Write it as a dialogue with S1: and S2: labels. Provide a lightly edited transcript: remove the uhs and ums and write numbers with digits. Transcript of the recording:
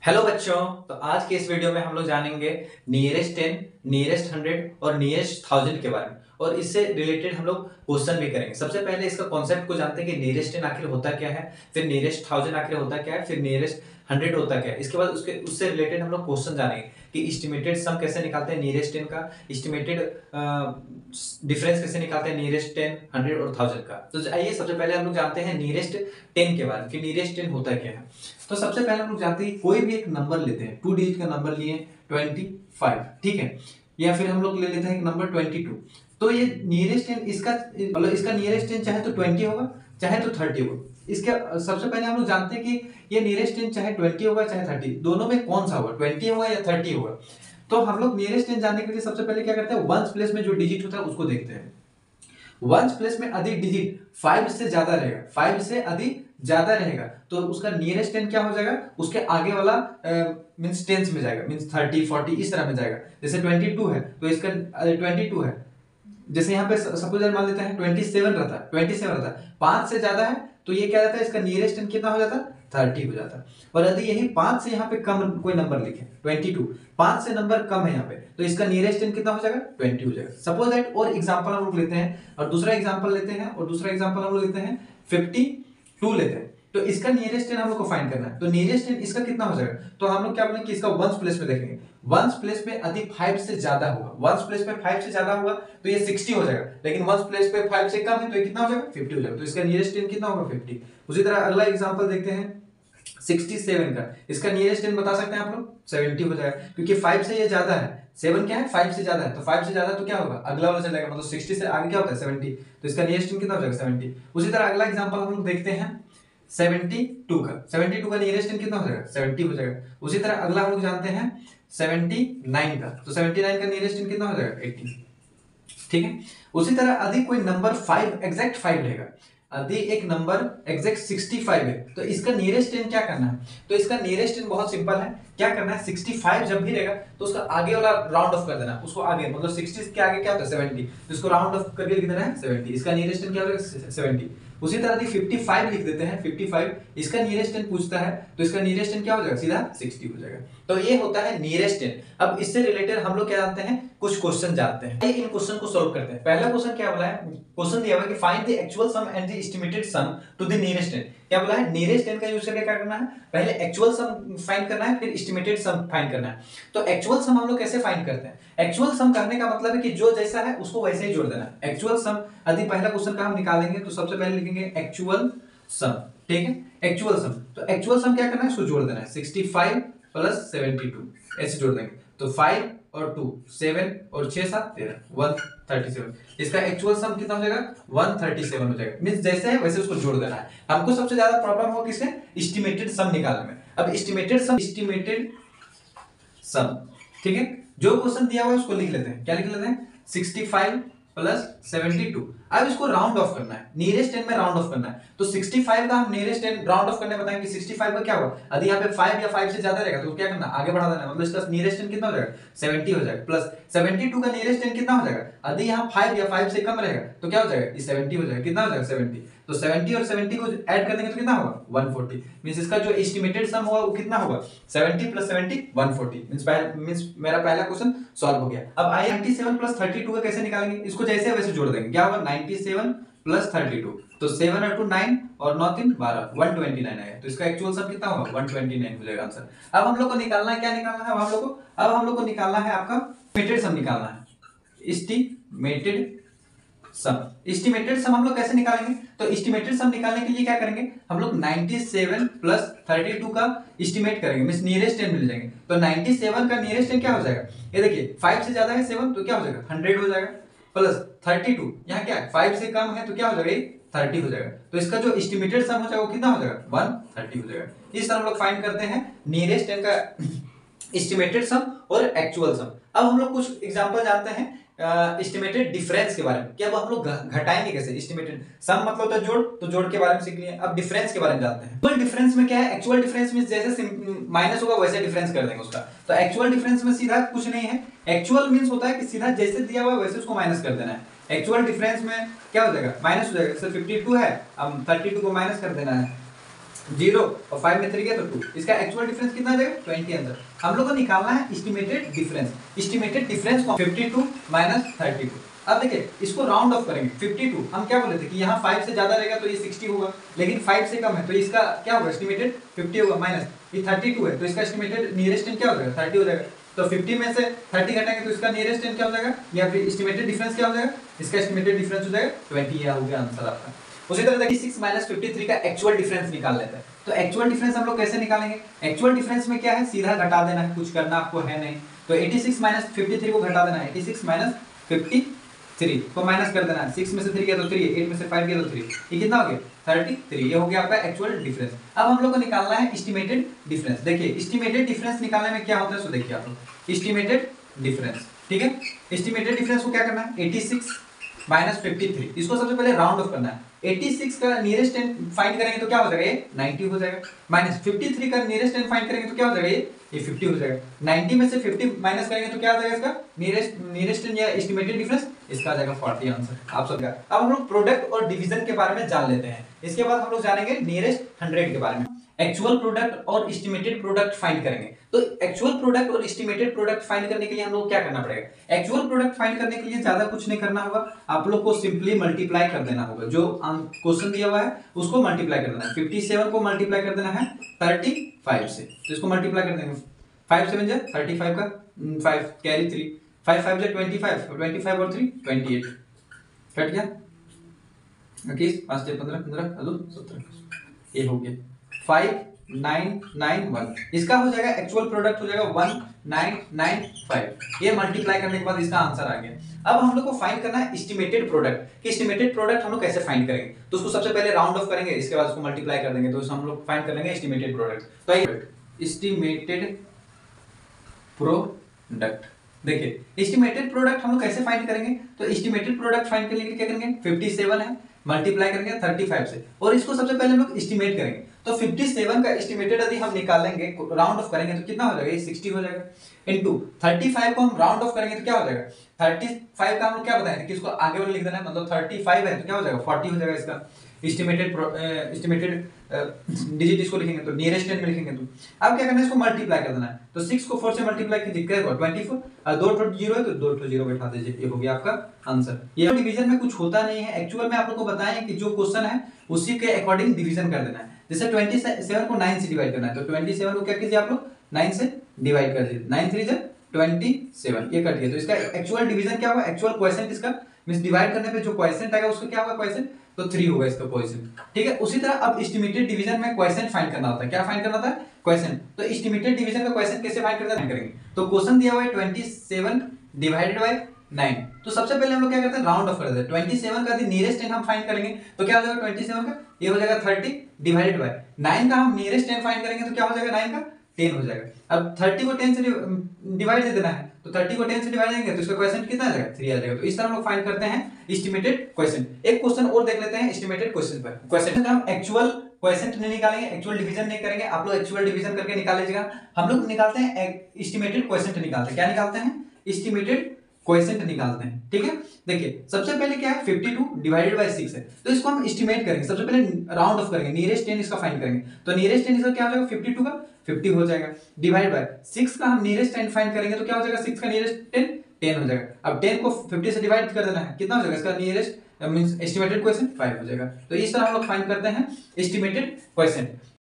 S1: Hello बच्चों। तो आज के इस वीडियो में हम लोग जानेंगे नियरेस्ट 10, नियरेस्ट 100 और नियरेस्ट 1000 के बारे में, और इससे रिलेटेड हम लोग क्वेश्चन भी करेंगे। सबसे पहले इसका कॉन्सेप्ट को जानते हैं कि नियरेस्ट 10 आखिर होता क्या है, फिर नियरेस्ट 1000 आखिर होता क्या है, फिर नियरेस्ट 100 होता क्या है। इसके बाद उससे रिलेटेड हम लोग क्वेश्चन जानेंगे कि एस्टिमेटेड सम कैसे निकालते हैं नियरेस्ट 10 का, एस्टिमेटेड डिफरेंस कैसे निकालते हैं नियरेस्ट 10, 100 और 1000 का। तो आइए सबसे पहले हम लोग जानते हैं नियरेस्ट 10 के बारे में कि नियरेस्ट 10 होता क्या है। तो सबसे पहले हम लोग जानते हैं कोई भी एक नंबर लेते हैं, 2 डिजिट का नंबर लिए 25, ठीक है, या फिर हम लोग ले लेते हैं एक नंबर 22। तो ये नियरेस्ट 10 इसका मतलब इसका नियरेस्ट 10 चाहे तो 20 होगा चाहे तो 30 होगा। इसके सबसे पहले हम लोग जानते हैं कि ये नियरेस्ट 10 चाहे 20 होगा चाहे 30, दोनों में कौन सा होगा, 20 होगा या 30 होगा। तो हम लोग नियरेस्ट 10 जानने के लिए सबसे पहले क्या करते हैं, वंस प्लेस में जो डिजिट होता है उसको देखते हैं। वंस प्लेस में अधिक डिजिट 5 से ज्यादा रहेगा, 5 से अधिक ज्यादा रहेगा तो उसका नियरेस्ट 10 क्या हो जाएगा, उसके आगे वाला मींस टेंस में जाएगा, मींस 30 40 इस तरह में जाएगा। जैसे 22 है तो इसका 22 है, जैसे यहाँ पे सपोज मान लेते हैं 27 रहता है, 27 रहता है, 5 से ज्यादा है तो ये क्या रहता है, इसका नियरेस्ट 10 कितना हो जाता है, 30 हो जाता है। और यदि यही 5 से यहाँ पे कम कोई नंबर लिखे 22, 5 से नंबर कम है यहाँ पे तो इसका नियरेस्ट 10 कितना हो जाएगा, 20 हो जाएगा। सपोज दैट और एग्जांपल हम लोग लेते हैं और दूसरा एग्जांपल लेते हैं और दूसरा एग्जांपल हम लोग लेते हैं 52 लेते हैं। तो इसका नियरेस्ट 10 हम लोग को फाइंड करना है, तो नियरेस्ट 10 इसका कितना हो जाएगा, तो हम लोग क्या बोलेंगे कि इसका वंस प्लेस में देखेंगे, वंस प्लेस में अधिक 5 से ज्यादा होगा, वंस प्लेस में 5 से ज्यादा होगा तो ये 60 हो जाएगा, लेकिन वंस प्लेस पे 5 से कम है तो ये कितना हो जाएगा, 50 हो जाएगा। तो इसका नियरेस्ट 10 कितना होगा, 50। उसी तरह अगला एग्जांपल देखते हैं 67 का, इसका नियरेस्ट 10 बता सकते हैं आप लोग, 70 हो जाएगा, क्योंकि 5 से ये ज्यादा है, 7 क्या है 5 से ज्यादा है, तो 5 से ज्यादा तो क्या होगा, अगला वाला चलेगा, मतलब 60 से आगे क्या होता है 70, तो इसका नियरेस्ट 10 कितना हो जाएगा, 70। उसी तरह अगला एग्जांपल हम लोग देखते हैं 72 का, 72 का नियरेस्ट 10 कितना हो जाएगा, 70 हो जाएगा। उसी तरह अगला हम लोग जानते हैं 79 का, तो 79 का नियरेस्ट 10 कितना हो जाएगा, 80, ठीक है। उसी तरह अधिक कोई नंबर 5 एग्जैक्ट 5 रहेगा, यदि एक नंबर एग्जैक्ट 65 है तो इसका नियरेस्ट 10 क्या करना है, तो इसका नियरेस्ट 10 बहुत सिंपल है, क्या करना है 65 जब भी रहेगा तो उसका आगे वाला राउंड ऑफ कर देना, उसको आगे मतलब 60 के आगे क्या होता है 70, तो इसको राउंड ऑफ करके लिख देना है 70, इसका नियरेस्ट 10 क्या हो जाएगा 70। उसी तरह यदि 55 लिख देते हैं, 55 इसका नियरेस्ट 10 पूछता है तो इसका नियरेस्ट 10 क्या हो जाएगा, सीधा 60 हो जाएगा। तो ये होता है नियरेस्ट 10। अब इससे रिलेटेड हम लोग क्या जानते हैं, कुछ क्वेश्चन जानते हैं, इन क्वेश्चन को सॉल्व करते हैं। पहला क्वेश्चन क्या बोला है, क्वेश्चन दिया हुआ है कि find the actual sum and the estimated sum to the nearest 10। क्या बोला है, नियरेस्ट 10 का यूज करके क्या करना है, पहले एक्चुअल सम फाइंड करना है फिर एस्टिमेटेड सम फाइंड करना है। तो एक्चुअल सम हम लोग कैसे फाइंड करते हैं, एक्चुअल सम करने का मतलब है कि जो जैसा है उसको वैसे ही जोड़ देना है। एक्चुअल सम यदि पहला क्वेश्चन का हम निकालेंगे तो सबसे पहले लिखेंगे एक्चुअल सम, ठीक है, एक्चुअल सम। तो एक्चुअल सम क्या करना है, उसको जोड़ देना है, 65 प्लस 72 ऐसे जोड़ देंगे, तो 5 और 2 7 और 6 7 13 137, इसका एक्चुअल सम कितना हो जाएगा, 137 हो जाएगा। मींस जैसे है वैसे उसको जोड़ देना है। हमको सबसे ज्यादा प्रॉब्लम हो किससे, एस्टिमेटेड सम निकालने में। अब एस्टिमेटेड सम, ठीक है, जो क्वेश्चन दिया हुआ है उसको लिख लेते हैं, क्या लिख लेते हैं 65 प्लस 72। अब इसको राउंड ऑफ करना है, नियरेस्ट 10 में राउंड ऑफ करना है, तो 65 का हम नियरेस्ट 10 राउंड ऑफ करने बताएंगे। 65 का क्या होगा, यदि यहाँ पे 5 या 5 से ज्यादा रहेगा तो क्या करना, आगे बढ़ा देना, मतलब इसका नियरेस्ट 10 कितना हो जाएगा, 70 हो जाएगा। प्लस 72 का नियरेस्ट 10 कितना हो जाएगा, यदि यहाँ 5 या 5 से कम रहेगा तो क्या हो जाएगा, ये 70 हो जाएगा, कितना हो जाएगा 70। तो 70 और 70 को ऐड कर देंगे तो कितना होगा 140, मींस इसका जो एस्टिमेटेड सम होगा वो कितना होगा 70 प्लस 70 140, मींस मेरा पहला क्वेश्चन सॉल्व हो गया। अब आई 97 प्लस 32 का कैसे निकालेंगे, इसको जैसे वैसे जोड़ देंगे, क्या होगा 97 प्लस 32, तो 7 और 2 9 और 9 3 12 129 आएगा, तो इसका एक्चुअल सम कितना होगा 129 हो जाएगा आंसर। अब हम लोग को निकालना है, क्या निकालना है अब हम लोग को निकालना है आपका एस्टिमेटेड सम निकालना है, एस्टिमेटेड सम। एस्टिमेटेड सम हम लोग कैसे निकालेंगे, तो एस्टिमेटेड सम निकालने के लिए क्या करेंगे, हम लोग 97 प्लस 32 का एस्टिमेट करेंगे, मींस नियरेस्ट 10 मिल जाएंगे। तो 97 का नियरेस्ट 10 क्या हो जाएगा, ये देखिए 5 से ज्यादा है 7 तो क्या हो जाएगा 100 हो जाएगा, प्लस 32 यहाँ क्या है 5 से कम है तो क्या हो जाएगा 30 हो जाएगा, तो इसका जो एस्टिमेटेड सम हो जाएगा वो कितना हो जाएगा 130 हो जाएगा। इस तरह हम लोग फाइंड करते हैं नियरेस्ट 10 का एस्टिमेटेड सम और एक्चुअल सम। अब हम लोग कुछ एग्जांपल जानते हैं एस्टिमेटेड डिफरेंस के बारे में, कि अब हम लोग घटाएंगे कैसे। एस्टिमेटेड सम मतलब होता है जोड़, तो जोड़ के बारे में सीख लिए। अब डिफरेंस के बारे में जानते हैं। एक्चुअल डिफरेंस में क्या है, एक्चुअल डिफरेंस में जैसे माइनस होगा वैसे डिफरेंस कर देंगे उसका। तो एक्चुअल डिफरेंस में सीधा कुछ नहीं है, एक्चुअल मींस होता है कि सीधा जैसे दिया हुआ है वैसे उसको माइनस कर देना है। एक्चुअल डिफरेंस में क्या हो जाएगा, माइनस हो जाएगा। सर 52 है, अब 32 को माइनस कर देना है, 0 और 5 में 3 गया तो 2, इसका एक्चुअल डिफरेंस कितना आ जाएगा 20 आंसर। हम लोग को निकालना है एस्टिमेटेड डिफरेंस। एस्टिमेटेड डिफरेंस को 52 माइनस 32। अब देखिए इसको राउंड ऑफ करेंगे। 52 हम क्या बोले थे कि यहाँ 5 से ज्यादा रहेगा तो ये 60 होगा, लेकिन 5 से कम है तो इसका क्या होगा एस्टिमेटेड 50 होगा, माइनस ये 32 है तो इसका एस्टिमेटेड नियरेस्ट एंड क्या हो जाएगा 30 हो जाएगा। तो 50 में से 30 घटाएंगे तो इसका नियरेस्ट एंड क्या हो जाएगा, या फिर एस्टिमेटेड डिफरेंस क्या हो जाएगा, इसका एस्टिमेटेड डिफरेंस हो जाएगा 20। ये हो गया आंसर आपका। उसी तरह देखिए 6 माइनस 53 का एक्चुअल डिफरेंस निकाल लेते हैं। तो एक्चुअल डिफरेंस हम लोग कैसे निकालेंगे, एक्चुअल डिफरेंस में क्या है सीधा घटा देना है, कुछ करना आपको है नहीं। तो 86 माइनस 53 को घटा देना है, 86 माइनस 53 को माइनस कर देना है। 6 में से 3 गया तो 3, 8 में से 5 गया तो 3, ये कितना हो गया 33। ये हो गया आपका एक्चुअल डिफरेंस। अब हम लोग को निकालना है एस्टिमेटेड डिफरेंस। देखिए एस्टिमेटेड डिफरेंस निकालने में क्या होता है सो देखिए आप लोग एस्टिमेटेड डिफरेंस, ठीक है। एस्टिमेटेड डिफरेंस को क्या करना है 86 माइनस 53, इसको सबसे पहले राउंड ऑफ करना है। 86 का नियरेस्ट एंड फाइंड करेंगे तो क्या हो जाएगा ये 90 हो जाएगा, माइनस 53 का नियरेस्ट एंड फाइंड करेंगे तो क्या हो जाएगा ये 50 हो जाएगा। 90 में से 50 माइनस करेंगे तो क्या आ जाएगा इसका नियरेस्ट एंड या एस्टिमेटेड डिफरेंस, इसका आ जाएगा 40 आंसर आप सबका। अब हम लोग प्रोडक्ट और डिवीजन के बारे में जान लेते हैं। इसके बाद हम लोग जानेंगे नियरेस्ट 100 के बारे में। एक्चुअल प्रोडक्ट और एस्टिमेटेड प्रोडक्ट फाइंड करेंगे। तो एक्चुअल प्रोडक्ट और एस्टिमेटेड प्रोडक्ट फाइंड करने के लिए हम लोग क्या करना पड़ेगा, एक्चुअल प्रोडक्ट फाइंड करने के लिए ज्यादा कुछ नहीं करना होगा, आप लोग को सिंपली मल्टीप्लाई कर देना होगा। जो क्वेश्चन दिया हुआ है उसको मल्टीप्लाई कर देना है। 57 को मल्टीप्लाई कर देना है 35 से, तो इसको मल्टीप्लाई कर देंगे। 5 7 जा 35 का 5 कैरी 3, 5 5 जा 25 और 25 और 3 28 कट गया 21 5 से 15 15 हेलो 17, ये हो गया 5991। इसका हो जाएगा एक्चुअल प्रोडक्ट हो जाएगा 1995। ये मल्टीप्लाई करने के बाद इसका आंसर आ गया। अब हम लोग को फाइंड करना है एस्टिमेटेड प्रोडक्ट कि एस्टिमेटेड प्रोडक्ट हम लोग कैसे फाइंड करेंगे। तो उसको सबसे पहले राउंड ऑफ करेंगे, इसके बाद उसको मल्टीप्लाई कर देंगे, तो हम लोग फाइंड कर लेंगे एस्टिमेटेड प्रोडक्ट। तो एस्टिमेटेड प्रोडक्ट, देखिए एस्टिमेटेड प्रोडक्ट हम लोग कैसे फाइंड करेंगे। तो एस्टिमेटेड प्रोडक्ट फाइंड करने के लिए क्या करेंगे 57 है मल्टीप्लाई करेंगे 35 से, और इसको सबसे पहले हम लोग एस्टिमेट करेंगे। तो 57 का एस्टिमेटेड यदि हम निकालेंगे राउंड ऑफ करेंगे तो कितना हो जाएगा ये 60 हो जाएगा। इनटू 35 को हम राउंड ऑफ करेंगे तो क्या हो जाएगा 35 का हम लोग क्या बताएंगे कि इसको आगे वाले लिख देना है, मतलब 35 है तो क्या हो जाएगा 40 हो जाएगा इसका एस्टिमेटेड डिजिट इसको लिखेंगे तो नियरेस्ट एंड में लिखेंगे। तो अब क्या करना है इसको मल्टीप्लाई कर देना है। तो 6 को 4 से मल्टीप्लाई कीजिए 24 और 2 0 है तो 2 0 बैठा दीजिए, ये हो गया आपका आंसर। ये डिवीजन में कुछ होता नहीं है, एक्चुअल में आप लोग को बताएं कि जो क्वेश्चन है उसी के अकॉर्डिंग डिवीजन कर देना है। जैसे 27 को 9 से डिवाइड करना है तो 27 को क्या कीजिए आप लोग 9 से डिवाइड कर दीजिए, 9 3 जा 27, ये कट गया। तो इसका एक्चुअल डिवीजन क्या होगा, एक्चुअल क्वोशिएंट इसका मींस डिवाइड करने पे जो क्वोशिएंट आएगा उसका क्या होगा क्वोशिएंट, तो 3 होगा इसका क्वोशिएंट, ठीक है। उसी तरह अब एस्टिमेटेड डिवीजन में क्वोशिएंट फाइंड करना होता है। क्या फाइंड करना होता है क्वोशिएंट। तो एस्टिमेटेड डिवीजन का क्वोशिएंट कैसे फाइंड करते हैं करेंगे। तो क्वेश्चन दिया हुआ है 27 डिवाइडेड बाय 9, तो सबसे पहले हम लोग क्या करते हैं राउंड ऑफ कर देते हैं। 27 का नियरेस्ट एंड हम फाइंड करेंगे तो क्या हो जाएगा 27 का ये हो जाएगा 30 डिवाइडेड बाय 9 का हम नियरेस्ट एंड फाइंड करेंगे तो क्या हो जाएगा 9 का 10 हो जाएगा। अब 30 को 10 से डिवाइड दे देना है, तो 30 को 10 से डिवाइड करेंगे तो इसका क्वोशिएंट कितना आ जाएगा 3 आ जाएगा। तो इस तरह हम लोग फाइंड करते हैं एस्टिमेटेड क्वोशिएंट। एक क्वेश्चन और देख लेते हैं एस्टिमेटेड क्वेश्चन पर। क्वेश्चन हम एक्चुअल क्वोशिएंट नहीं निकालेंगे, एक्चुअल डिवीजन नहीं करेंगे, आप लोग एक्चुअल डिवीजन करके निकाल लीजिएगा। हम लोग निकालते हैं एस्टिमेटेड क्वोशिएंट निकालते हैं। क्या निकालते हैं एस्टिमेटेड क्वोशिएंट निकालते हैं, ठीक है। देखिए सबसे पहले क्या है 52 डिवाइडेड बाय 6 है, तो इसको हम एस्टिमेट करेंगे। सबसे पहले राउंड ऑफ करेंगे, नियरेस्ट 10 इसका फाइंड करेंगे। तो नियरेस्ट 10 इसका क्या हो जाएगा 52 का 50 हो जाएगा, डिवाइड बाय 6 का हम नियरेस्ट 10 फाइंड करेंगे तो क्या हो जाएगा 6 का नियरेस्ट 10 हो जाएगा। अब 10 को 50 से डिवाइड कर देना है, कितना हो जाएगा इसका नियरेस्ट मींस एस्टिमेटेड क्वोशिएंट 5 हो जाएगा। तो इस तरह हम लोग फाइंड करते हैं एस्टिमेटेड क्वोशिएंट।